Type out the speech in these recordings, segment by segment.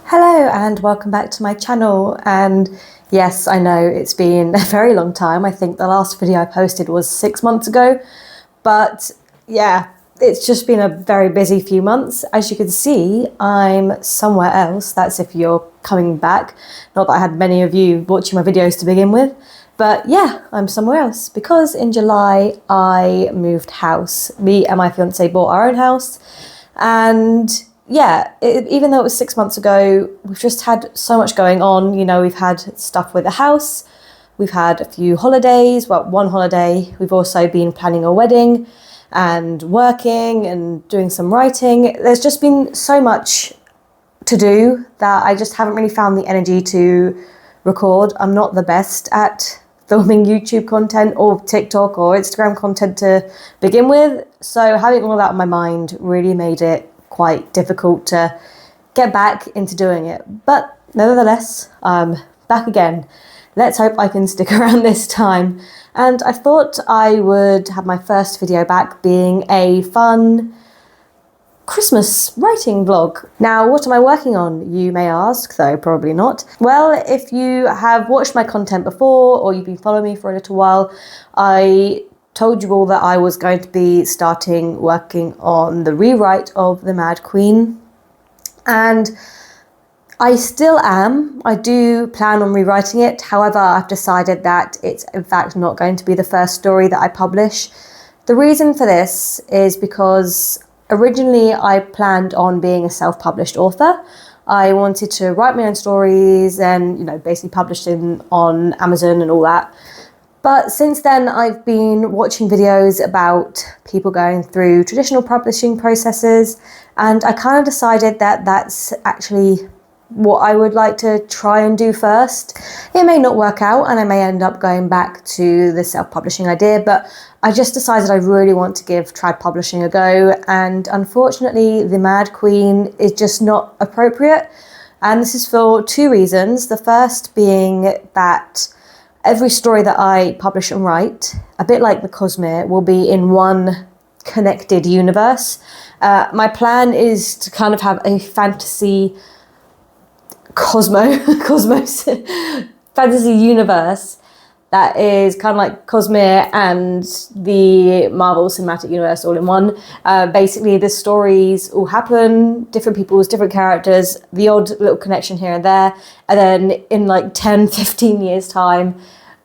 Hello and welcome back to my channel. And yes, I know it's been a very long time. I think the last video I posted was 6 months ago, but yeah, it's just been a very busy few months. As you can see, I'm somewhere else. That's if you're coming back. Not that I had many of you watching my videos to begin with, but yeah, I'm somewhere else because in July I moved house. Me and my fiance bought our own house, and yeah, even though it was 6 months ago, we've just had so much going on. You know, we've had stuff with the house, we've had a few holidays, well, one holiday. We've also been planning a wedding and working and doing some writing. There's just been so much to do that I just haven't really found the energy to record. I'm not the best at filming YouTube content or TikTok or Instagram content to begin with. So having all that on my mind really made it quite difficult to get back into doing it. But nevertheless, I'm back again. Let's hope I can stick around this time. And I thought I would have my first video back being a fun Christmas writing vlog. Now, what am I working on, you may ask, though probably not. Well, if you have watched my content before or you've been following me for a little while, I told you all that I was going to be starting working on the rewrite of The Mad Queen, and I still am. I do plan on rewriting it. However, I've decided that it's in fact not going to be the first story that I publish. The reason for this is because originally I planned on being a self-published author. I wanted to write my own stories and, you know, basically publish them on Amazon and all that. But since then, I've been watching videos about people going through traditional publishing processes, and I kind of decided that that's actually what I would like to try and do first. It may not work out and I may end up going back to the self-publishing idea, but I just decided I really want to give trad publishing a go, and unfortunately The Mad Queen is just not appropriate. And this is for two reasons. The first being that every story that I publish and write, a bit like the Cosmere, will be in one connected universe. My plan is to kind of have a fantasy cosmos fantasy universe that is kind of like Cosmere and the Marvel Cinematic Universe all in one. Basically, the stories all happen, different people's, different characters, the odd little connection here and there, and then in like 10, 15 years time,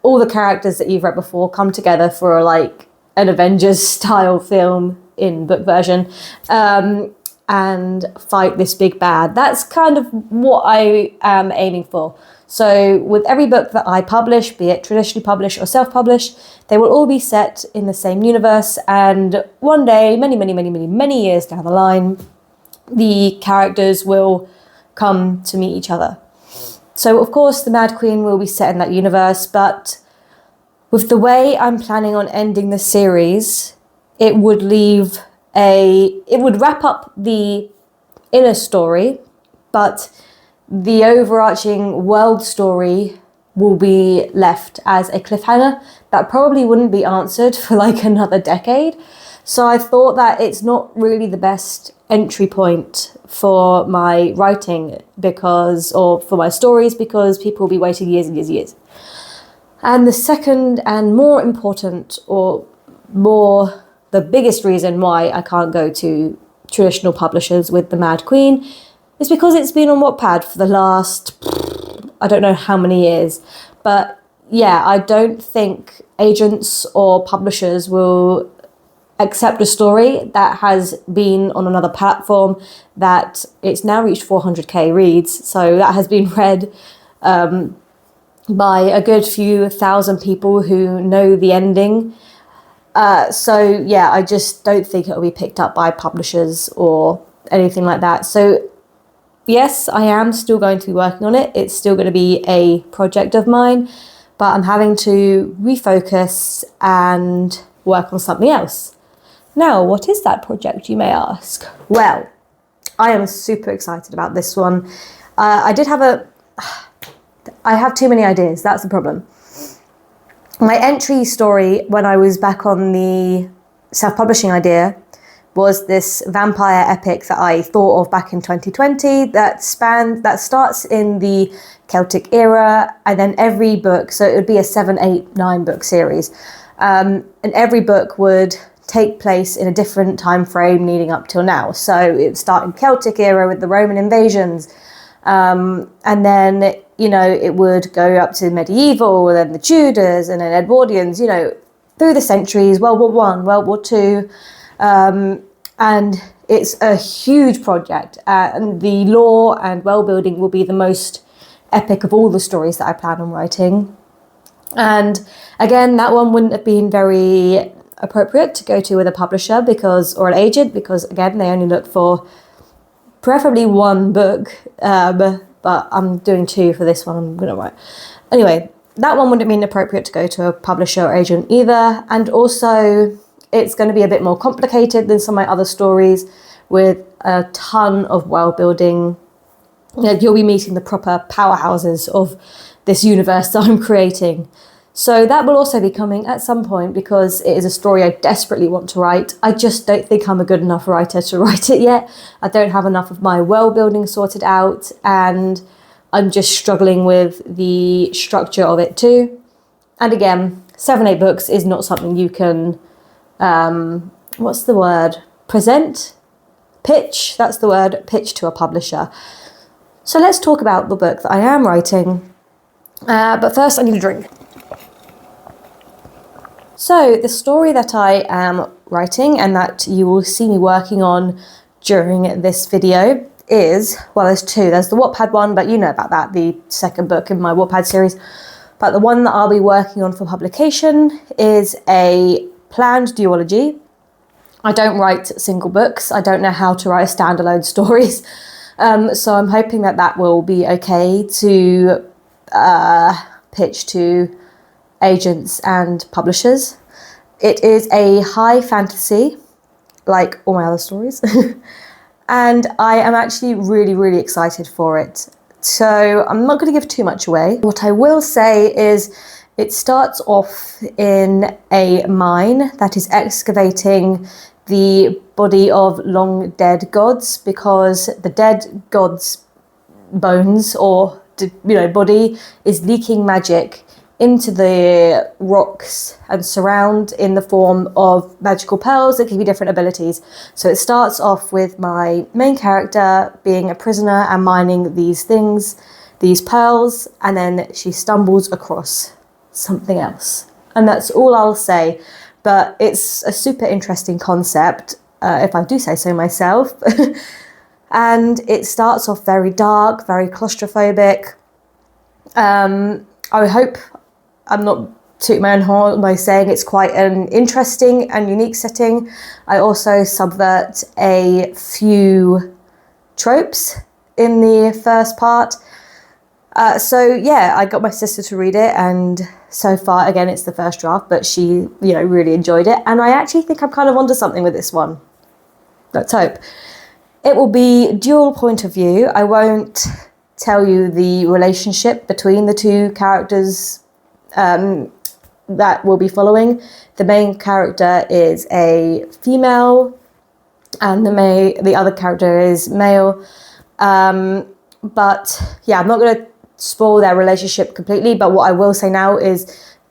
all the characters that you've read before come together for like an Avengers style film in book version, and fight this big bad. That's kind of what I am aiming for. So with every book that I publish, be it traditionally published or self-published, they will all be set in the same universe, and one day, many years down the line, the characters will come to meet each other. So of course the Mad Queen will be set in that universe, but with the way I'm planning on ending the series, it would wrap up the inner story, but the overarching world story will be left as a cliffhanger that probably wouldn't be answered for like another decade. So I thought that it's not really the best entry point for my writing or for my stories, because people will be waiting years and years and years. And the second and more important, or more the biggest reason why I can't go to traditional publishers with The Mad Queen is because it's been on Wattpad for the last, I don't know how many years. But yeah, I don't think agents or publishers will accept a story that has been on another platform, that it's now reached 400k reads. So that has been read by a good few thousand people who know the ending. So yeah, I just don't think it'll be picked up by publishers or anything like that. So yes, I am still going to be working on it. It's still going to be a project of mine, but I'm having to refocus and work on something else. Now, what is that project, you may ask? Well, I am super excited about this one. I have too many ideas, that's the problem. My entry story when I was back on the self-publishing idea was this vampire epic that I thought of back in 2020 that starts in the Celtic era, and then every book, so it would be a 7, 8, 9 book series, and every book would take place in a different time frame leading up till now. So it would start in Celtic era with the Roman invasions, and then it would go up to medieval, and then the Tudors, and then Edwardians, through the centuries, World War One, World War Two. And it's a huge project, and the lore and world building will be the most epic of all the stories that I plan on writing. And again, that one wouldn't have been very appropriate to go to with a publisher or an agent, because again, they only look for preferably one book, but I'm doing 2 for this one. I'm gonna write anyway. That one wouldn't have been appropriate to go to a publisher or agent either, and also it's going to be a bit more complicated than some of my other stories, with a ton of world building. You'll be meeting the proper powerhouses of this universe that I'm creating. So that will also be coming at some point, because it is a story I desperately want to write. I just don't think I'm a good enough writer to write it yet. I don't have enough of my world building sorted out, and I'm just struggling with the structure of it too. And again, 7, 8 books is not something you can what's the word? Pitch, that's the word, pitch to a publisher. So let's talk about the book that I am writing. But first I need a drink. So the story that I am writing, and that you will see me working on during this video, is, well, there's 2. There's the Wattpad one, but you know about that, the second book in my Wattpad series. But the one that I'll be working on for publication is a planned duology. I don't write single books. I don't know how to write standalone stories. So I'm hoping that will be okay to pitch to agents and publishers. It is a high fantasy, like all my other stories. And I am actually really, really excited for it. So I'm not going to give too much away. What I will say is, it starts off in a mine that is excavating the body of long dead gods, because the dead gods' bones or body is leaking magic into the rocks and surround in the form of magical pearls that give you different abilities. So it starts off with my main character being a prisoner and mining these pearls, and then she stumbles across something else, and that's all I'll say. But it's a super interesting concept, if I do say so myself. And it starts off very dark, very claustrophobic. I hope I'm not tooting my own horn by saying it's quite an interesting and unique setting. I also subvert a few tropes in the first part. So yeah, I got my sister to read it, and so far, again, it's the first draft, but she, really enjoyed it. And I actually think I'm kind of onto something with this one. Let's hope. It will be dual point of view. I won't tell you the relationship between the 2 characters that we'll be following. The main character is a female, and the other character is male. But yeah, I'm not going to spoil their relationship completely, but what I will say now is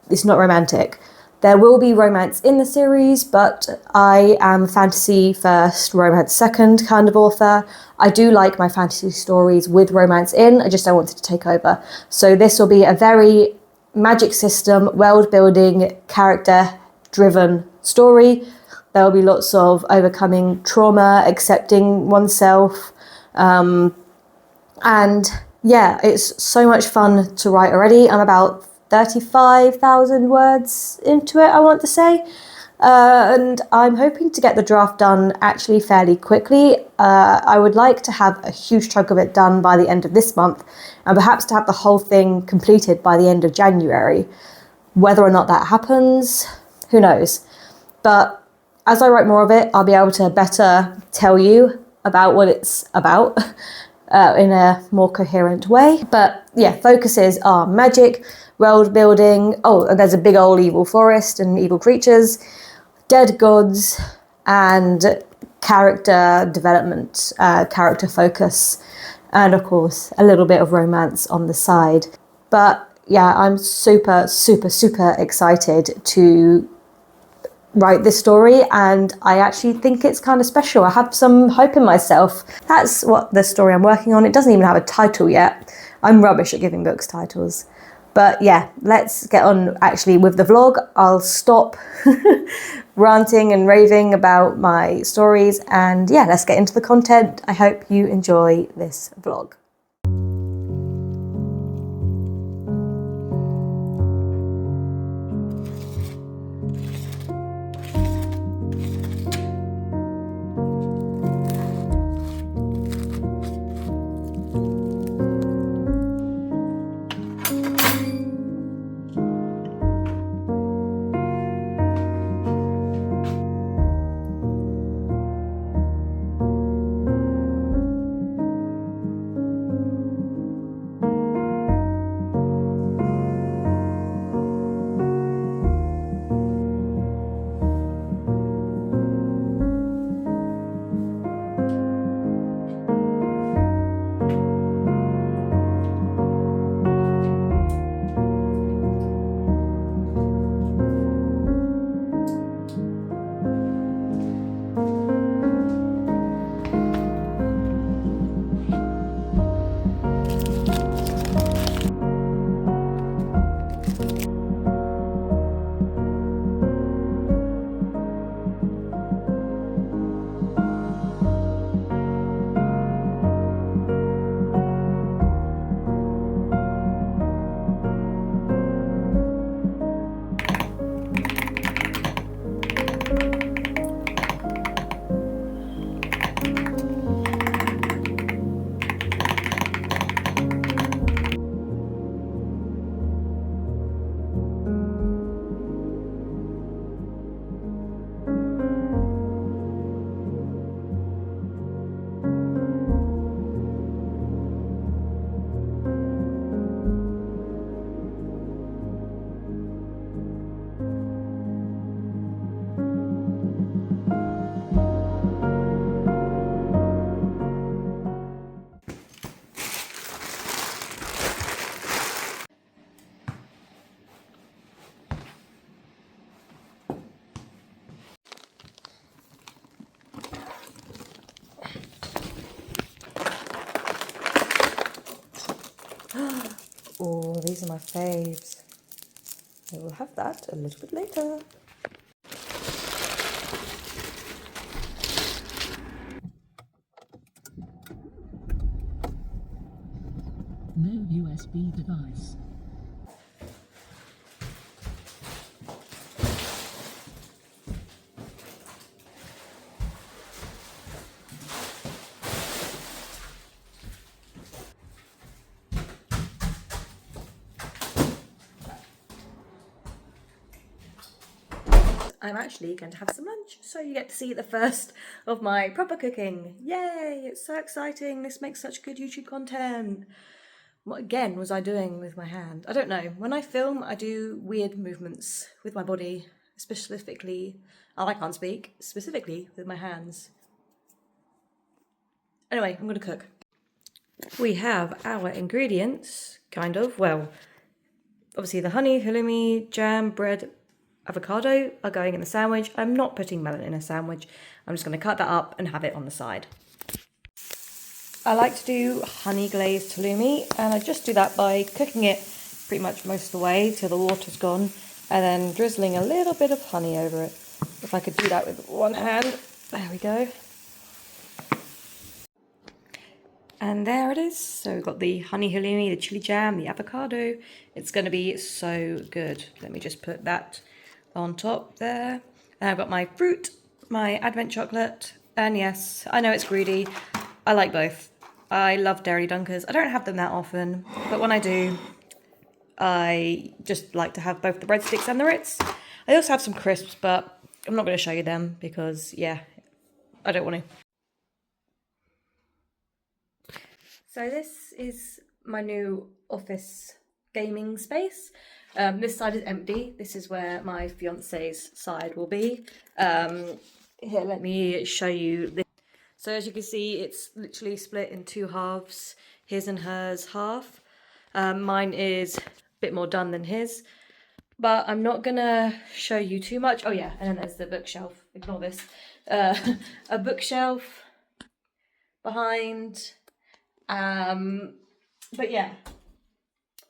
it's not romantic. There will be romance in the series, but I am fantasy first, romance second kind of author. I do like my fantasy stories with romance in, I just don't want it to take over. So this will be a very magic system, world building, character driven story. There will be lots of overcoming trauma, accepting oneself, and yeah, it's so much fun to write already. I'm about 35,000 words into it, I want to say. And I'm hoping to get the draft done actually fairly quickly. I would like to have a huge chunk of it done by the end of this month, and perhaps to have the whole thing completed by the end of January. Whether or not that happens, who knows? But as I write more of it, I'll be able to better tell you about what it's about in a more coherent way. But yeah, focuses are magic, world building. Oh, and there's a big old evil forest and evil creatures, dead gods, and character development, character focus, and of course a little bit of romance on the side. But yeah, I'm super, super, super excited to write this story, and I actually think it's kind of special. I have some hope in myself. That's what the story I'm working on. It doesn't even have a title yet. I'm rubbish at giving books titles. But yeah, let's get on actually with the vlog. I'll stop ranting and raving about my stories, and yeah, let's get into the content. I hope you enjoy this vlog. Oh, these are my faves. I will have that a little bit later. No USB device. I'm actually going to have some lunch, so you get to see the first of my proper cooking. Yay, it's so exciting. This makes such good YouTube content. What again was I doing with my hand? I don't know. When I film, I do weird movements with my body, specifically, oh, I can't speak, specifically with my hands. Anyway, I'm gonna cook. We have our ingredients, kind of, well, obviously the honey, halloumi, jam, bread, avocado are going in the sandwich. I'm not putting melon in a sandwich. I'm just going to cut that up and have it on the side. I like to do honey glazed halloumi, and I just do that by cooking it pretty much most of the way till the water's gone, and then drizzling a little bit of honey over it. If I could do that with one hand. There we go. And there it is. So we've got the honey halloumi, the chili jam, the avocado. It's going to be so good. Let me just put that on top there. And I've got my fruit, my advent chocolate, and yes, I know it's greedy. I like both. I love dairy dunkers. I don't have them that often, but when I do, I just like to have both the breadsticks and the Ritz. I also have some crisps, but I'm not going to show you them because, yeah, I don't want to. So this is my new office gaming space. This side is empty. This is where my fiance's side will be. Here, let me show you this. So as you can see, it's literally split in two halves, his and hers half. Mine is a bit more done than his, but I'm not gonna show you too much. Oh yeah, and then there's the bookshelf, ignore this. A bookshelf behind, but yeah,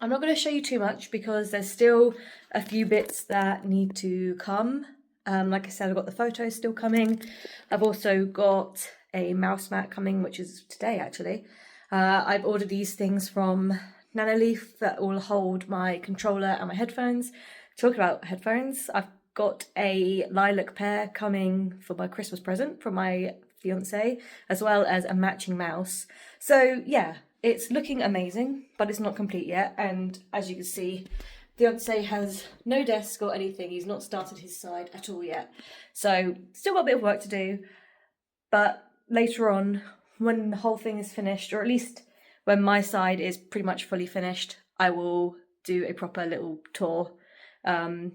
I'm not gonna show you too much because there's still a few bits that need to come. Like I said, I've got the photos still coming. I've also got a mouse mat coming, which is today actually. I've ordered these things from Nanoleaf that will hold my controller and my headphones. Talking about headphones, I've got a lilac pair coming for my Christmas present from my fiance, as well as a matching mouse. So yeah, it's looking amazing, but it's not complete yet. And as you can see, fiance has no desk or anything. He's not started his side at all yet. So still got a bit of work to do, but later on, when the whole thing is finished, or at least when my side is pretty much fully finished, I will do a proper little tour and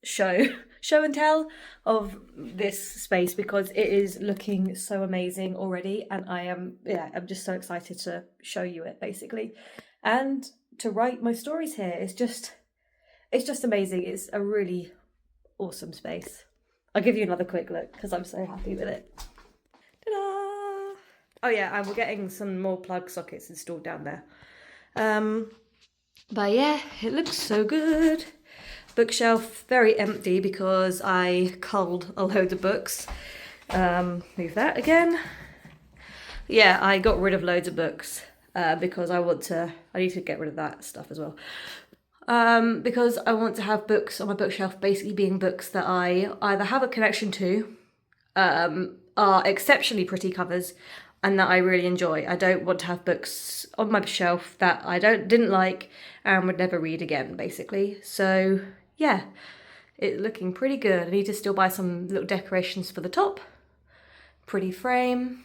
show and tell of this space, because it is looking so amazing already, and I'm just so excited to show you it basically, and to write my stories here. It's just amazing. It's a really awesome space. I'll give you another quick look because I'm so happy with it. Ta-da! Oh yeah, and we're getting some more plug sockets installed down there. But yeah, it looks so good. Bookshelf very empty because I culled a load of books. Move that again. Yeah, I got rid of loads of books because I need to get rid of that stuff as well. Because I want to have books on my bookshelf basically being books that I either have a connection to, are exceptionally pretty covers, and that I really enjoy. I don't want to have books on my shelf that I didn't like and would never read again, basically. So yeah, it's looking pretty good. I need to still buy some little decorations for the top. Pretty frame.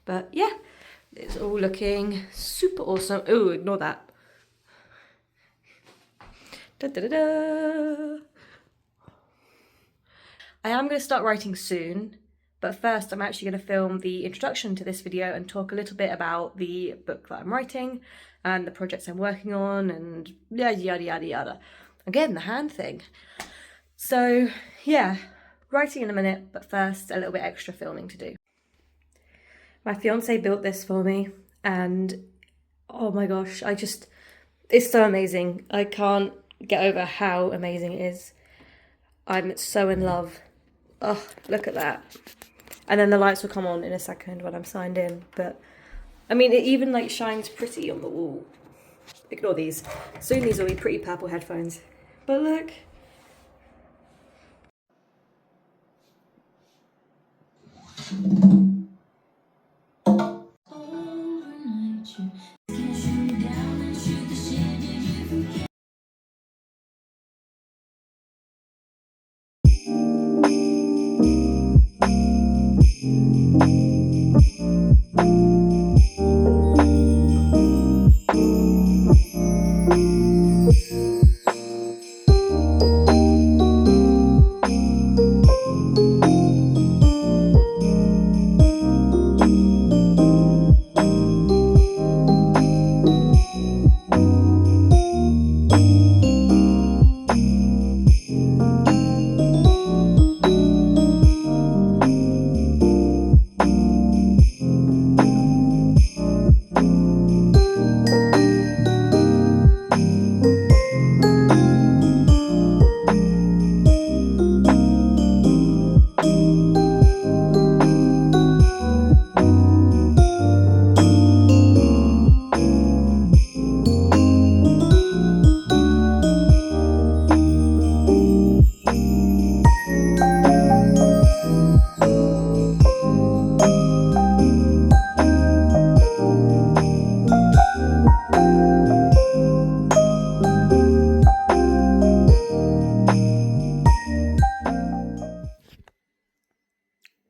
But yeah, it's all looking super awesome. Oh, ignore that. Da, da, da, da. I am going to start writing soon, but first I'm actually going to film the introduction to this video and talk a little bit about the book that I'm writing and the projects I'm working on and yada yada yada yada. Again, the hand thing. So yeah, writing in a minute, but first a little bit extra filming to do. My fiance built this for me, and oh my gosh, it's so amazing. I can't get over how amazing it is. I'm so in love. Oh, look at that. And then the lights will come on in a second when I'm signed in. But, I mean, it even, like, shines pretty on the wall. Ignore these. Soon these will be pretty purple headphones. But look.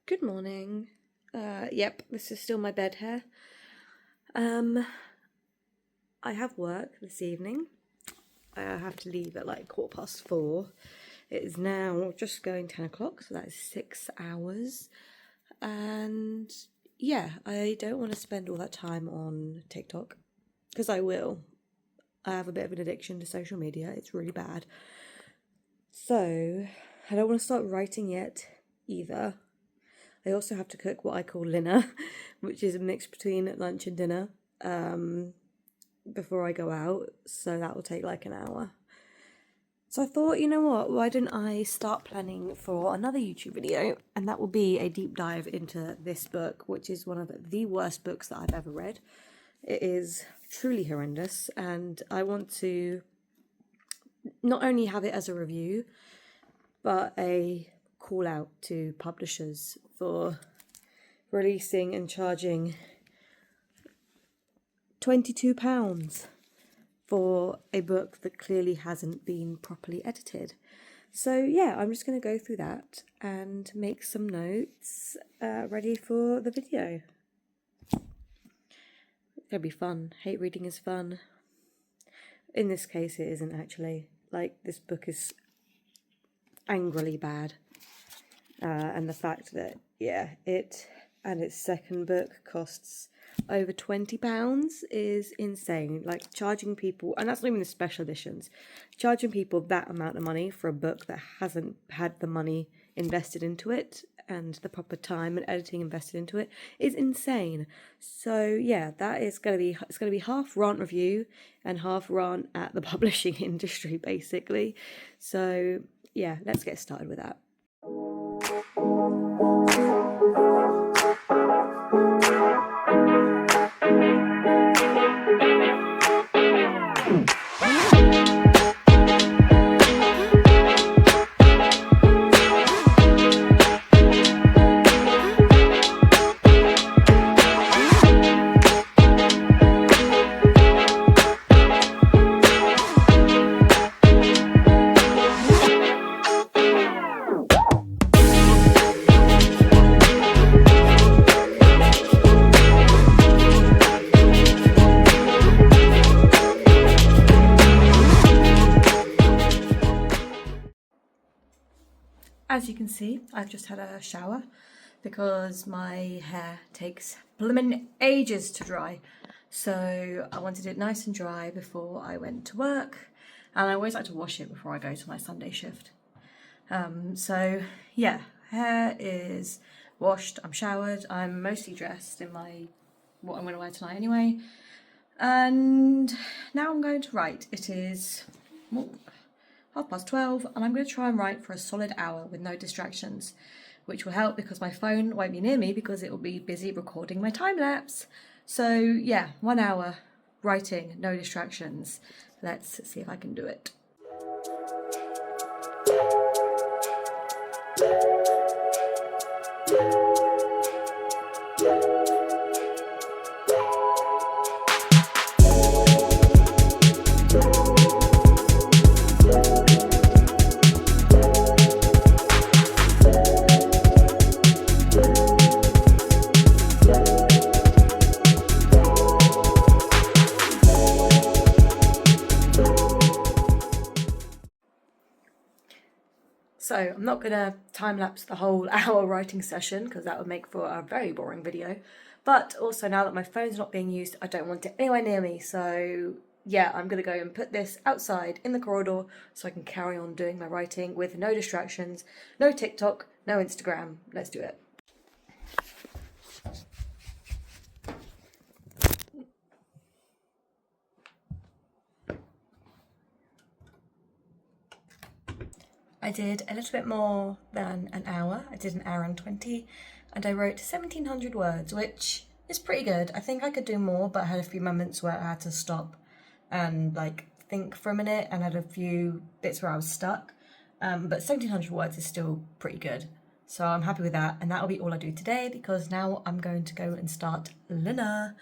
Good morning. Yep, this is still my bed hair. I have work this evening. I have to leave at like 4:15. It is now just going 10 o'clock, so that is 6 hours. And yeah, I don't want to spend all that time on TikTok, because I will. I have a bit of an addiction to social media. It's really bad. So I don't want to start writing yet either. I also have to cook what I call dinner, which is a mix between lunch and dinner, before I go out. So that will take like an hour. So I thought, you know what, why don't I start planning for another YouTube video, and that will be a deep dive into this book, which is one of the worst books that I've ever read. It is truly horrendous, and I want to not only have it as a review, but a call out to publishers for releasing and charging £22 for a book that clearly hasn't been properly edited. So yeah, I'm just going to go through that and make some notes ready for the video. It's going to be fun. Hate reading is fun. In this case, it isn't actually. Like, this book is angrily bad. And the fact that, yeah, it and its second book costs over £20 is insane. Like, charging people, and that's not even the special editions, charging people that amount of money for a book that hasn't had the money invested into it and the proper time and editing invested into it is insane. So yeah, that is going to be, it's going to be half rant review and half rant at the publishing industry, basically. So yeah, let's get started with that. As you can see, I've just had a shower because my hair takes blimmin' ages to dry. So I wanted it nice and dry before I went to work, and I always like to wash it before I go to my Sunday shift. So yeah, hair is washed, I'm showered, I'm mostly dressed in what I'm going to wear tonight anyway. And now I'm going to write. It is 12:30, and I'm going to try and write for a solid hour with no distractions, which will help because my phone won't be near me because it will be busy recording my time lapse. So yeah, 1 hour writing, no distractions. Let's see if I can do it. So I'm not going to time-lapse the whole hour writing session because that would make for a very boring video. But also, now that my phone's not being used, I don't want it anywhere near me. So yeah, I'm going to go and put this outside in the corridor so I can carry on doing my writing with no distractions, no TikTok, no Instagram. Let's do it. I did a little bit more than an hour. I did 1 hour and 20, and I wrote 1,700 words, which is pretty good. I think I could do more, but I had a few moments where I had to stop and like think for a minute, and had a few bits where I was stuck. But 1,700 words is still pretty good. So I'm happy with that, and that'll be all I do today because now I'm going to go and start dinner.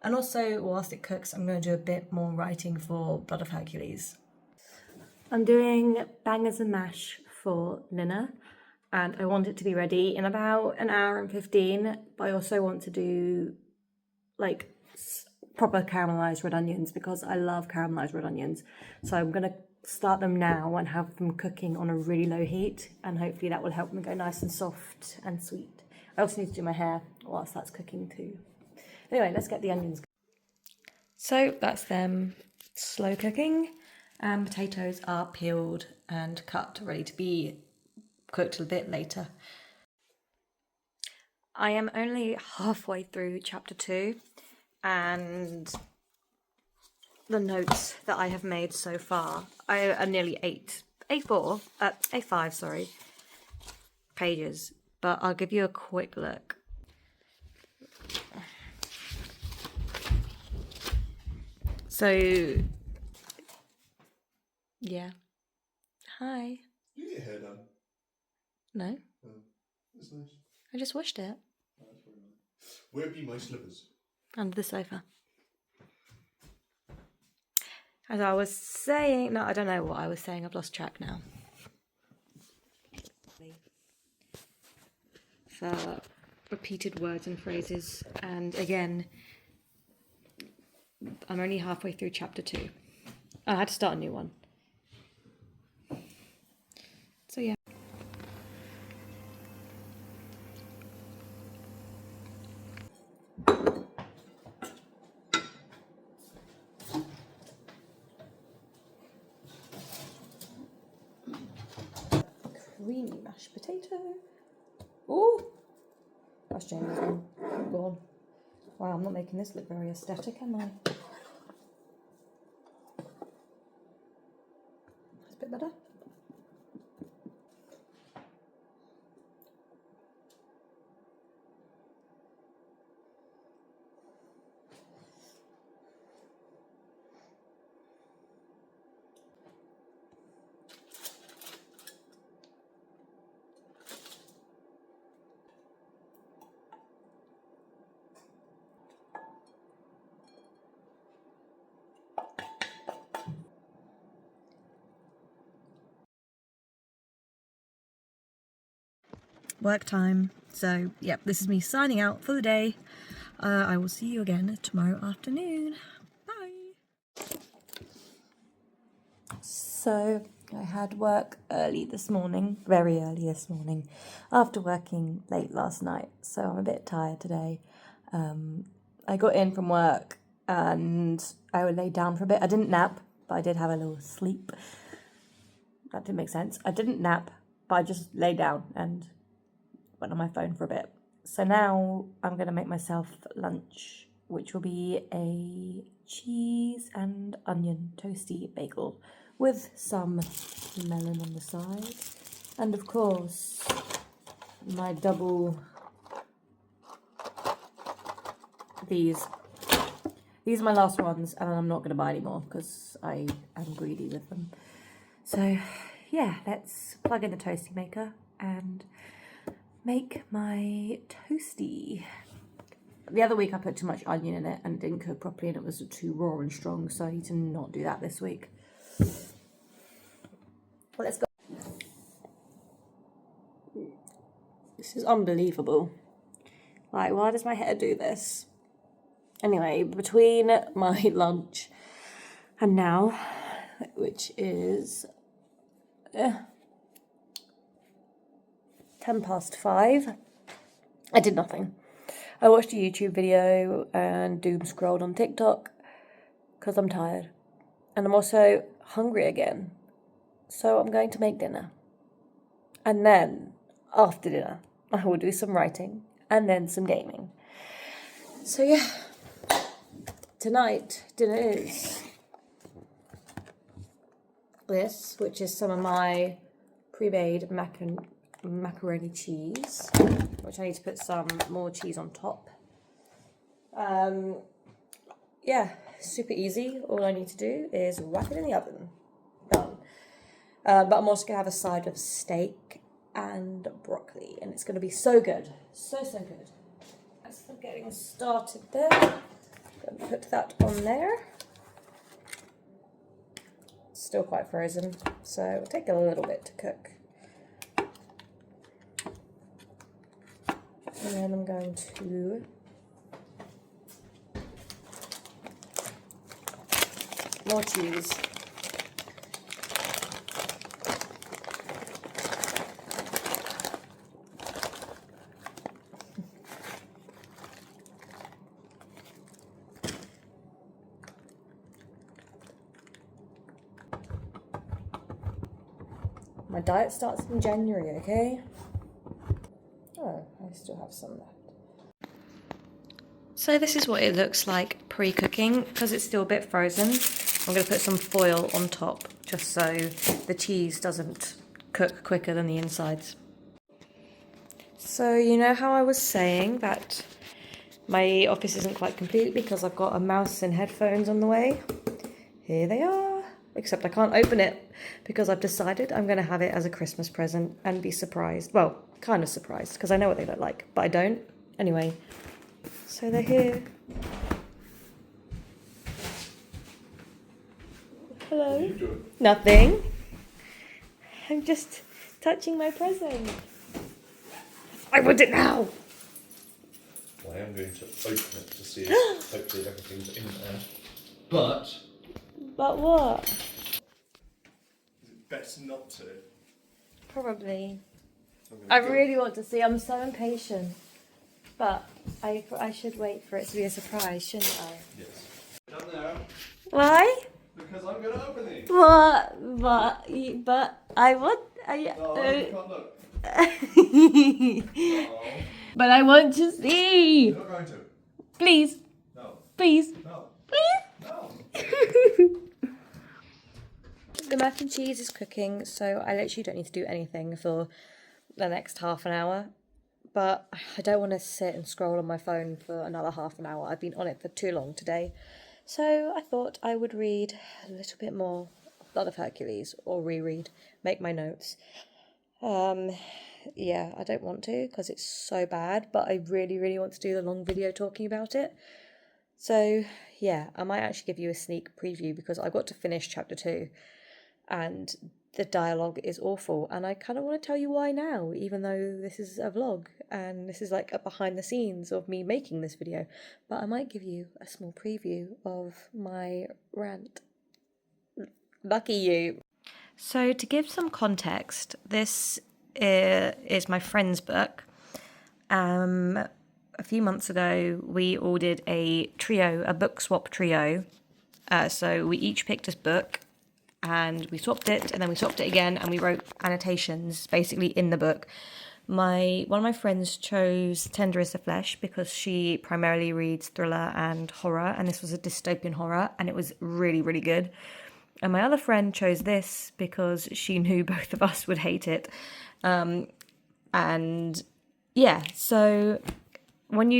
And also, whilst it cooks, I'm going to do a bit more writing for Blood of Hercules. I'm doing bangers and mash for dinner, and I want it to be ready in about 1 hour and 15, but I also want to do like proper caramelised red onions because I love caramelised red onions. So I'm going to start them now and have them cooking on a really low heat, and hopefully that will help them go nice and soft and sweet. I also need to do my hair whilst that's cooking too. Anyway, let's get the onions. So that's them slow cooking, and potatoes are peeled and cut, ready to be cooked a bit later. I am only halfway through chapter 2, and the notes that I have made so far are nearly A5, sorry, pages, but I'll give you a quick look. So, yeah. Hi. You get your hair done. No, Oh, that's nice. I just washed it. Oh, that's very nice. Where be my slippers? Under the sofa. As I was saying, no, I don't know what I was saying, I've lost track now. For repeated words and phrases, and again, I'm only halfway through chapter 2. I had to start a new one. So yeah. Creamy mashed potato. Oh, that's Jamie's one. Go on. Wow, I'm not making this look very aesthetic, am I? That's a bit better. Work time. So, yep, this is me signing out for the day. I will see you again tomorrow afternoon. Bye. So, I had work early this morning, very early this morning, after working late last night. So, I'm a bit tired today. I got in from work and I lay down for a bit. I didn't nap, but I did have a little sleep. That didn't make sense. I didn't nap, but I just lay down and went on my phone for a bit. So now I'm going to make myself lunch, which will be a cheese and onion toasty bagel with some melon on the side. And of course, my double, these are my last ones, and I'm not going to buy any more because I am greedy with them. So yeah, let's plug in the toasty maker and make my toasty. The other week I put too much onion in it and it didn't cook properly and it was too raw and strong, so I need to not do that this week. Well, let's go. This is unbelievable. Like, why does my hair do this? Anyway, between my lunch and now, which is 5:10, I did nothing. I watched a YouTube video and doom scrolled on TikTok because I'm tired. And I'm also hungry again. So I'm going to make dinner. And then, after dinner, I will do some writing and then some gaming. So yeah, tonight dinner is this, which is some of my pre-made macaroni cheese, which I need to put some more cheese on top. Yeah, super easy. All I need to do is whack it in the oven. Done. But I'm also going to have a side of steak and broccoli, and it's going to be so good. So good. As I'm getting started there, I'm going to put that on there. It's still quite frozen, so it'll take a little bit to cook. And then I'm going to more cheese. My diet starts in January, okay? Oh, I still have some left. So this is what it looks like pre-cooking. Because it's still a bit frozen, I'm going to put some foil on top just so the cheese doesn't cook quicker than the insides. So you know how I was saying that my office isn't quite complete because I've got a mouse and headphones on the way? Here they are. Except I can't open it because I've decided I'm going to have it as a Christmas present and be surprised. Well, kind of surprised because I know what they look like, but I don't. Anyway, so they're here. Hello. What are you doing? Nothing. I'm just touching my present. I want it now. Well, I am going to open it to see if hopefully everything's in there. But But what? is it best not to? Probably. I'm gonna I go. really want to see. I'm so impatient. But I should wait for it to be a surprise, shouldn't I? Yes. Down there. Why? Because I'm going to open it. But I want. No, you can't look. Oh, But I want to see. you're not going to. Please, No. please, No. please. No. The mac and cheese is cooking, so I literally don't need to do anything for the next half an hour. But I don't want to sit and scroll on my phone for another half an hour. I've been on it for too long today. So I thought I would read a little bit more Blood of Hercules, or reread, make my notes. Yeah, I don't want to because it's so bad, but I really, really want to do the long video talking about it. So yeah, I might actually give you a sneak preview because I got to finish chapter 2 and the dialogue is awful, and I kind of want to tell you why now, even though this is a vlog and this is like a behind the scenes of me making this video. But I might give you a small preview of my rant. Lucky you. So to give some context, this is my friend's book. A few months ago, we ordered a book swap trio. So we each picked a book and we swapped it, and then we swapped it again, and we wrote annotations basically in the book. One of my friends chose Tender is the Flesh because she primarily reads thriller and horror, and this was a dystopian horror, and it was really, really good. And my other friend chose this because she knew both of us would hate it. And yeah, so when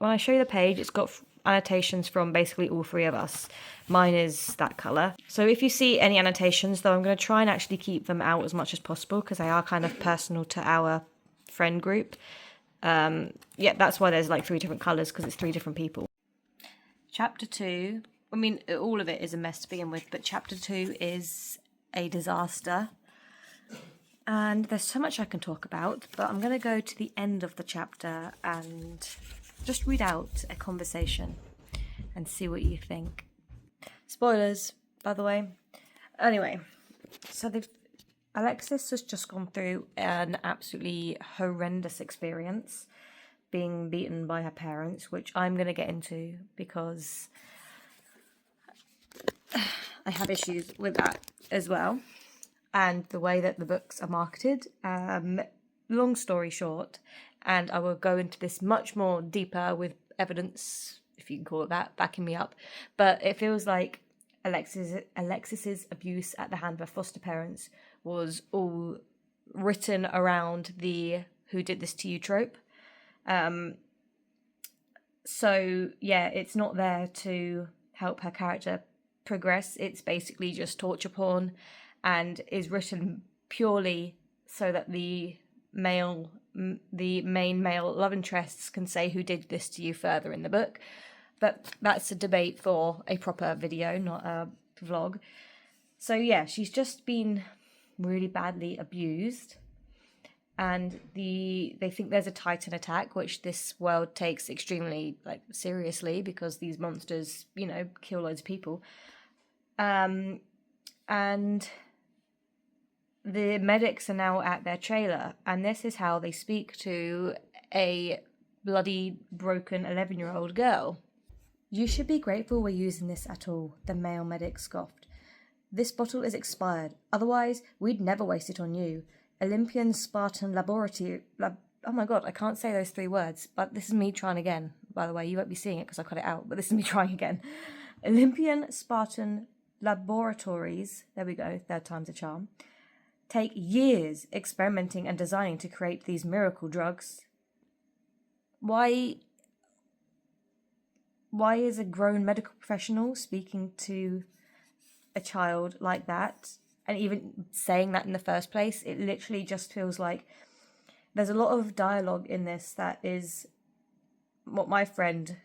I show you the page, it's got annotations from basically all three of us. Mine is that colour. So if you see any annotations, though, I'm going to try and actually keep them out as much as possible because they are kind of personal to our friend group. Yeah, that's why there's like 3 different colours, because it's 3 different people. Chapter 2, I mean, all of it is a mess to begin with, but chapter 2 is a disaster. And there's so much I can talk about, but I'm going to go to the end of the chapter and just read out a conversation and see what you think. Spoilers, by the way. Anyway, so Alexis has just gone through an absolutely horrendous experience being beaten by her parents, which I'm going to get into because I have issues with that as well. And the way that the books are marketed. Long story short, and I will go into this much more deeper with evidence, if you can call it that, backing me up. But it feels like Alexis's abuse at the hand of her foster parents was all written around the "who did this to you" trope. So yeah, it's not there to help her character progress. It's basically just torture porn, and is written purely so that the main male love interests can say "who did this to you" further in the book. But that's a debate for a proper video, not a vlog. So yeah, she's just been really badly abused, and they think there's a Titan attack, which this world takes extremely seriously because these monsters, kill loads of people. And the medics are now at their trailer, and this is how they speak to a bloody, broken 11-year-old girl. "You should be grateful we're using this at all," the male medic scoffed. This bottle is expired. Otherwise, we'd never waste it on you. Olympian Spartan Laboratory... oh my god, I can't say those 3 words, but this is me trying again. By the way, you won't be seeing it because I cut it out, but this is me trying again. Olympian Spartan Laboratories, there we go, 3rd time's a charm, take years experimenting and designing to create these miracle drugs. Why is a grown medical professional speaking to a child like that, and even saying that in the first place? It literally just feels like there's a lot of dialogue in this that is what my friend,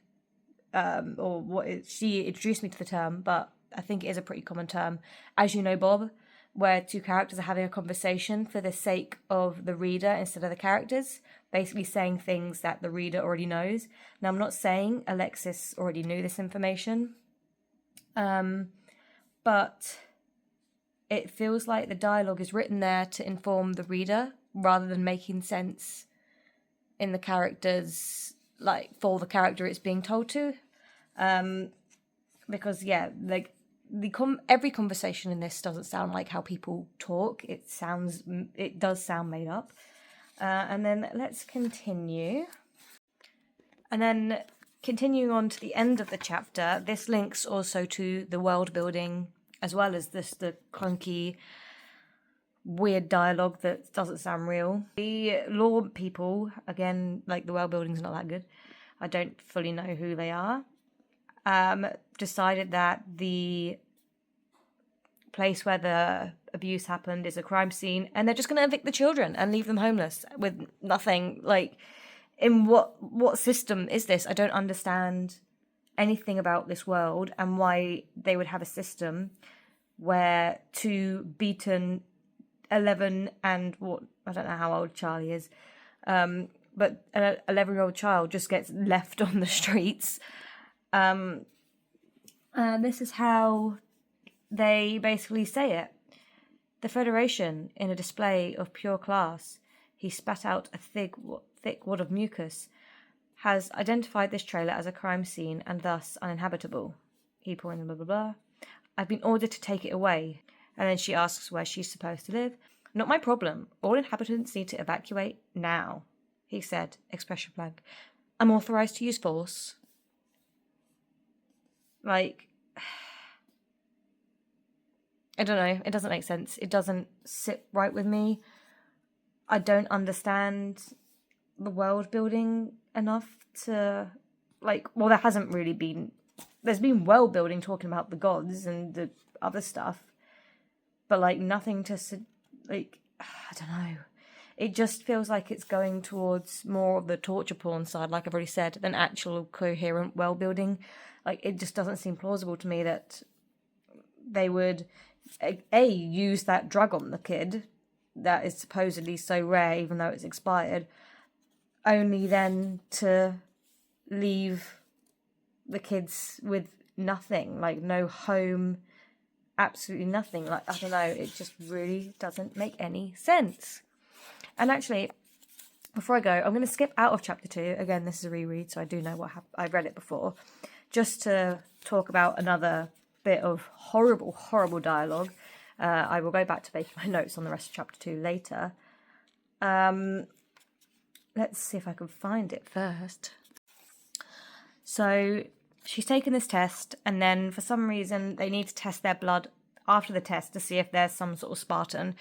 she introduced me to the term, but I think it is a pretty common term, as you know, Bob, where 2 characters are having a conversation for the sake of the reader instead of the characters, basically saying things that the reader already knows. Now, I'm not saying Alexis already knew this information, but it feels like the dialogue is written there to inform the reader rather than making sense in the characters, like for the character it's being told to. Because yeah, like every conversation in this doesn't sound like how people talk. It does sound made up. And then let's continue. And then continuing on to the end of the chapter, this links also to the world building as well as the clunky, weird dialogue that doesn't sound real. The law people, again, like the world building's not that good. I don't fully know who they are. Decided that the place where the abuse happened is a crime scene, and they're just going to evict the children and leave them homeless with nothing. Like, in what system is this? I don't understand anything about this world and why they would have a system where 2 beaten 11 and what, I don't know how old Charlie is, but an 11-year-old child just gets left on the streets. This is how they basically say it. The Federation, in a display of pure class, he spat out a thick wad of mucus, has identified this trailer as a crime scene and thus uninhabitable. He pointed blah blah blah. I've been ordered to take it away. And then she asks where she's supposed to live. Not my problem. All inhabitants need to evacuate now, he said, expression blank. I'm authorized to use force. Like, I don't know. It doesn't make sense. It doesn't sit right with me. I don't understand the world building enough to, like, well, there hasn't really been, there's been world building talking about the gods and the other stuff, but, like, nothing to, like, I don't know. It just feels like it's going towards more of the torture porn side, like I've already said, than actual coherent world building. Like, it just doesn't seem plausible to me that they would, use that drug on the kid that is supposedly so rare, even though it's expired, only then to leave the kids with nothing, like no home, absolutely nothing. Like, I don't know, it just really doesn't make any sense. And actually, before I go, I'm going to skip out of chapter 2. Again, this is a reread, so I do know what I've read it before, just to talk about another bit of horrible, horrible dialogue. I will go back to making my notes on the rest of chapter 2 later. Let's see if I can find it first. So she's taken this test, and then for some reason they need to test their blood after the test to see if there's some sort of Spartan.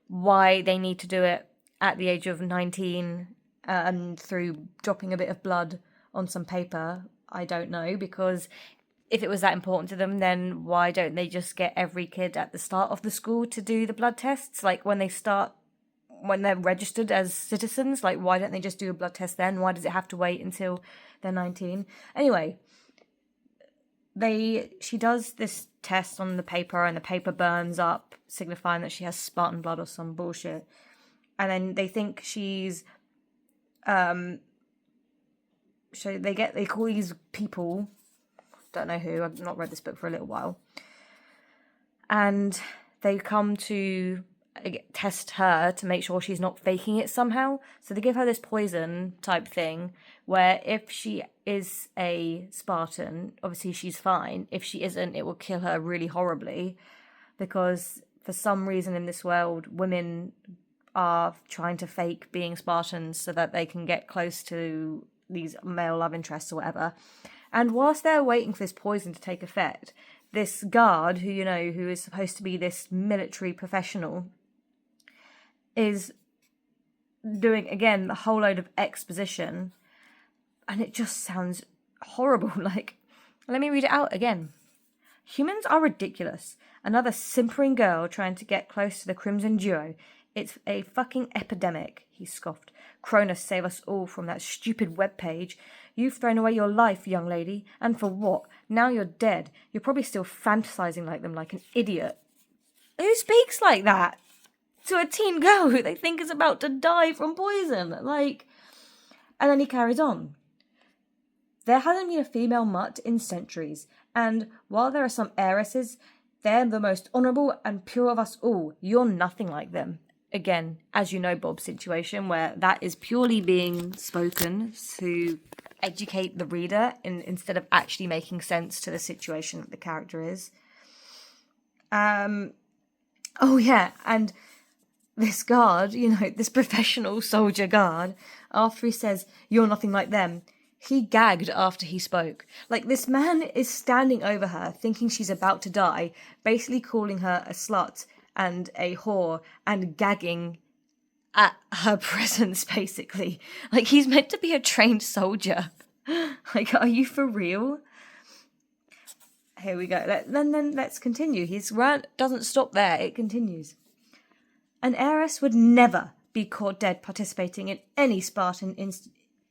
Why they need to do it at the age of 19 and through dropping a bit of blood on some paper, I don't know, because if it was that important to them, then why don't they just get every kid at the start of the school to do the blood tests? Like, when they're registered as citizens, like, why don't they just do a blood test then? Why does it have to wait until they're 19? Anyway, she does this test on the paper, and the paper burns up, signifying that she has Spartan blood or some bullshit. And then they think she's, so they call these people, don't know who, I've not read this book for a little while, and they come to test her to make sure she's not faking it somehow. So they give her this poison type thing where if she is a Spartan, obviously she's fine. If she isn't, it will kill her really horribly. because for some reason in this world, women are trying to fake being Spartans so that they can get close to these male love interests or whatever. And whilst they're waiting for this poison to take effect, this guard, who, you know, who is supposed to be this military professional, is doing, again, a whole load of exposition. And it just sounds horrible. Like, let me read it out again. Humans are ridiculous. Another simpering girl trying to get close to the Crimson Duo. It's a fucking epidemic, he scoffed. Cronus, save us all from that stupid webpage. You've thrown away your life, young lady. And for what? Now you're dead. You're probably still fantasizing like them like an idiot. Who speaks like that to a teen girl who they think is about to die from poison? Like, and then he carries on. There hasn't been a female mutt in centuries, and while there are some heiresses, they're the most honourable and pure of us all. You're nothing like them. Again, as you know, Bob's situation, where that is purely being spoken to educate the reader instead of actually making sense to the situation that the character is. Oh yeah, and this guard, you know, this professional soldier guard, after he says, "You're nothing like them," he gagged after he spoke. Like, this man is standing over her, thinking she's about to die, basically calling her a slut and a whore, and gagging at her presence, basically. Like, he's meant to be a trained soldier. Like, are you for real? Here we go. Then let's continue. His rant doesn't stop there. It continues. An heiress would never be caught dead participating in any Spartan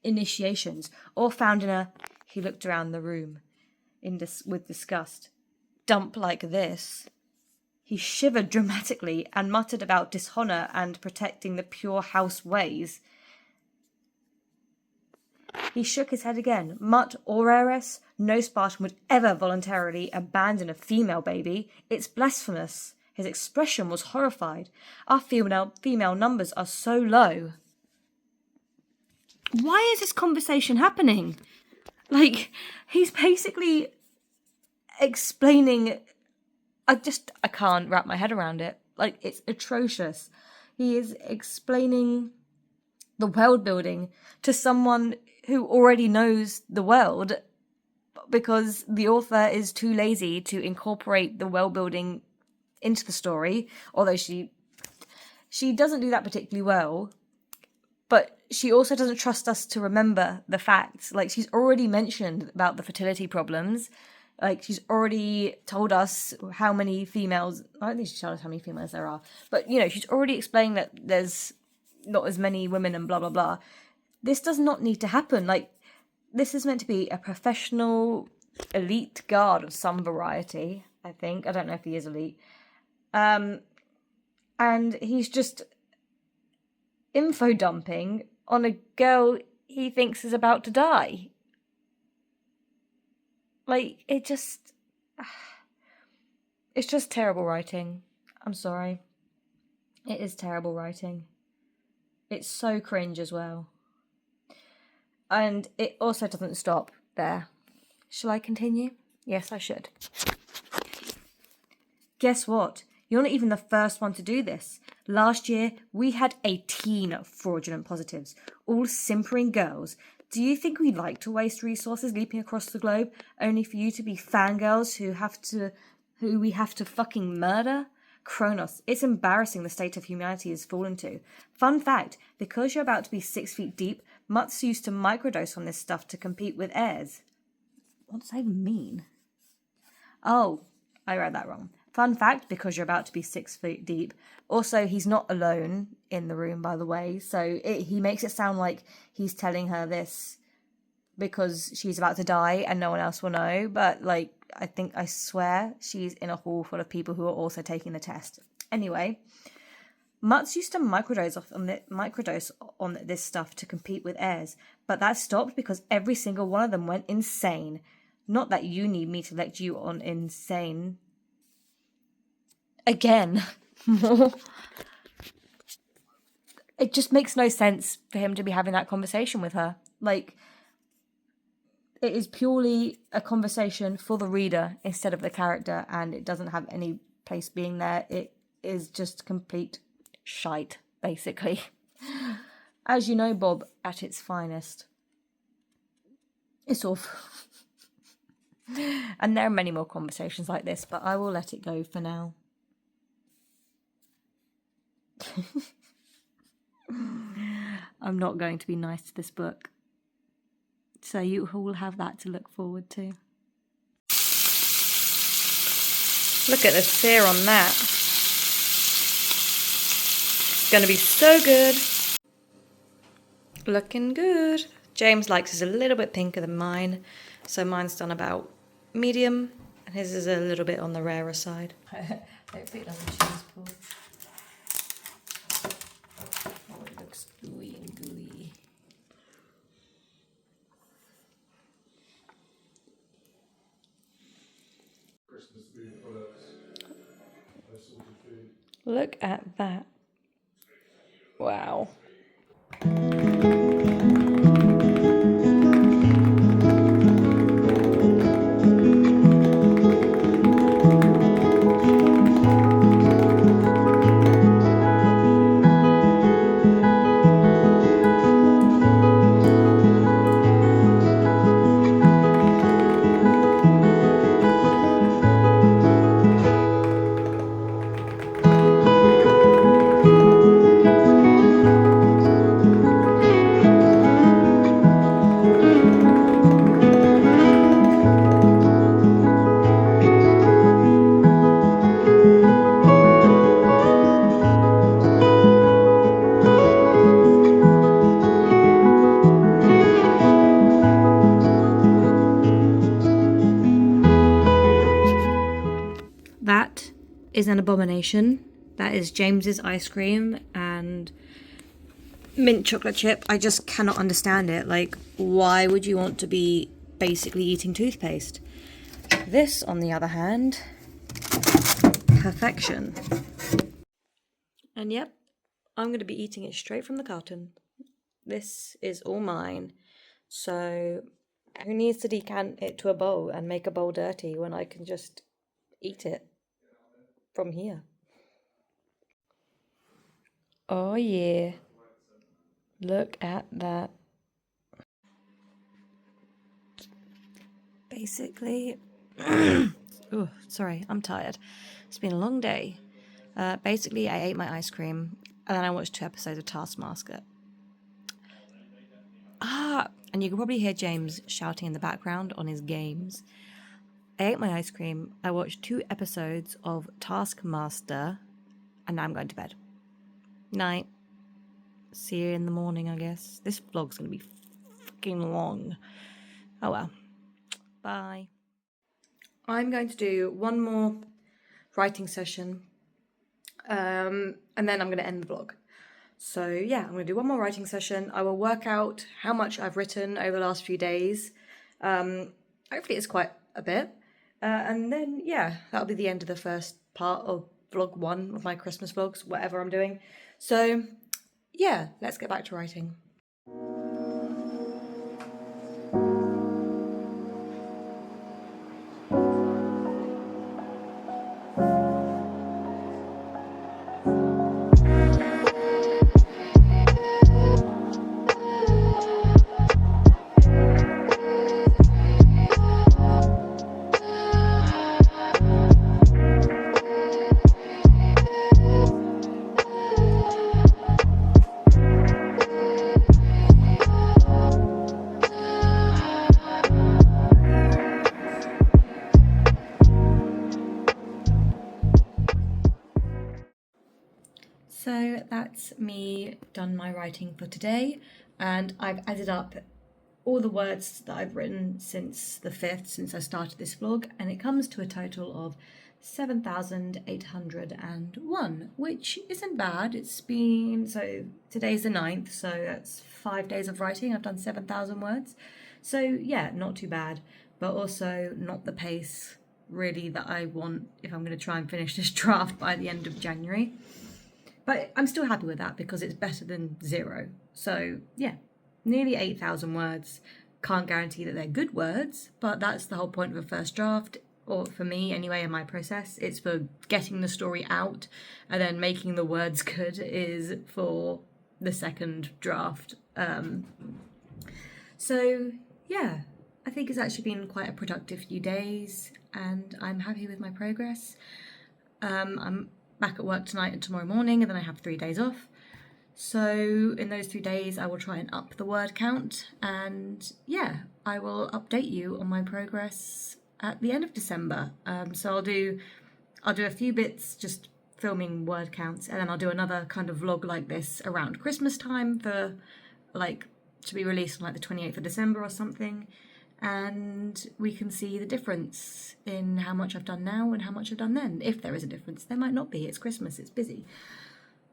initiations, or found in a... He looked around the room with disgust. Dump like this. He shivered dramatically and muttered about dishonour and protecting the pure house ways. He shook his head again. Mutt or heiress, no Spartan would ever voluntarily abandon a female baby. It's blasphemous. His expression was horrified. Our female numbers are so low. Why is this conversation happening? Like, he's basically explaining... I can't wrap my head around it. Like, it's atrocious. He is explaining the world building to someone who already knows the world, because the author is too lazy to incorporate the world building into the story, although she doesn't do that particularly well. But she also doesn't trust us to remember the facts. Like, she's already mentioned about the fertility problems. Like, she's already told us how many females... I don't think she's told us how many females there are. But, you know, she's already explained that there's not as many women and blah, blah, blah. This does not need to happen. Like, this is meant to be a professional, elite guard of some variety, I think. I don't know if he is elite. And he's just... info dumping on a girl he thinks is about to die. Like, it's just terrible writing. I'm sorry. It is terrible writing. It's so cringe as well. And it also doesn't stop there. Shall I continue? Yes, I should. Guess what? You're not even the first one to do this. Last year, we had 18 fraudulent positives, all simpering girls. Do you think we'd like to waste resources leaping across the globe only for you to be fangirls who we have to fucking murder? Kronos, it's embarrassing the state of humanity has fallen to. Fun fact, because you're about to be 6 feet deep, mutts used to microdose on this stuff to compete with heirs. What does that even mean? Oh, I read that wrong. Fun fact, because you're about to be 6 feet deep. Also, he's not alone in the room, by the way. So he makes it sound like he's telling her this because she's about to die and no one else will know. But, like, I swear she's in a hall full of people who are also taking the test. Anyway, mutts used to microdose on this stuff to compete with heirs. But that stopped because every single one of them went insane. Not that you need me to lecture you on insane... Again, more. It just makes no sense for him to be having that conversation with her. Like, it is purely a conversation for the reader instead of the character, and it doesn't have any place being there. It is just complete shite, basically. As you know, Bob, at its finest. It's awful. And there are many more conversations like this, but I will let it go for now. I'm not going to be nice to this book. So you will have that to look forward to. Look at the fear on that. It's going to be so good. Looking good. James likes his a little bit pinker than mine. So mine's done about medium. And his is a little bit on the rarer side. Hopefully it doesn't cheese pull. Oh, it looks gooey and gooey. Look at that. Wow. That is an abomination. That is James's ice cream and mint chocolate chip. I just cannot understand it. Like, why would you want to be basically eating toothpaste? This, on the other hand, perfection. And yep, I'm going to be eating it straight from the carton. This is all mine. So who needs to decant it to a bowl and make a bowl dirty when I can just eat it from here? Oh yeah. Look at that. Basically, oh, sorry, I'm tired. It's been a long day. Basically, I ate my ice cream and then I watched 2 episodes of Taskmaster. And you can probably hear James shouting in the background on his games. I ate my ice cream, I watched 2 episodes of Taskmaster, and now I'm going to bed. Night. See you in the morning, I guess. This vlog's going to be fucking long. Oh well. Bye. I'm going to do one more writing session, and then I'm going to end the vlog. So yeah, I'm going to do one more writing session. I will work out how much I've written over the last few days. Hopefully it's quite a bit. And then, yeah, that'll be the end of the first part of vlog 1 of my Christmas vlogs, whatever I'm doing. So yeah, let's get back to writing. So that's me done my writing for today, and I've added up all the words that I've written since the 5th, since I started this vlog, and it comes to a total of 7,801, which isn't bad. It's been, so today's the 9th, so that's 5 days of writing. I've done 7,000 words. So yeah, not too bad, but also not the pace really that I want if I'm going to try and finish this draft by the end of January. But I'm still happy with that because it's better than 0. So yeah, nearly 8,000 words. Can't guarantee that they're good words, but that's the whole point of a first draft. or for me anyway, in my process, it's for getting the story out, and then making the words good is for the second draft. So yeah, I think it's actually been quite a productive few days, and I'm happy with my progress. I'm back at work tonight and tomorrow morning, and then I have 3 days off. So in those 3 days, I will try and up the word count, and yeah, I will update you on my progress at the end of December. So I'll do a few bits just filming word counts, and then I'll do another kind of vlog like this around Christmas time for like to be released on like the 28th of December or something, and we can see the difference in how much I've done now and how much I've done then. If there is a difference, there might not be. It's Christmas, it's busy.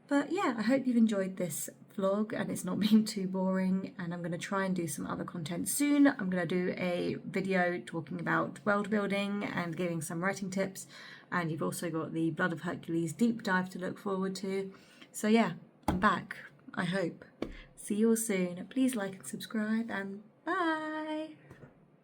But yeah, I hope you've enjoyed this vlog and it's not been too boring, and I'm going to try and do some other content soon. I'm going to do a video talking about world building and giving some writing tips, and you've also got the Blood of Hercules deep dive to look forward to. So yeah, I'm back, I hope. See you all soon. Please like and subscribe, and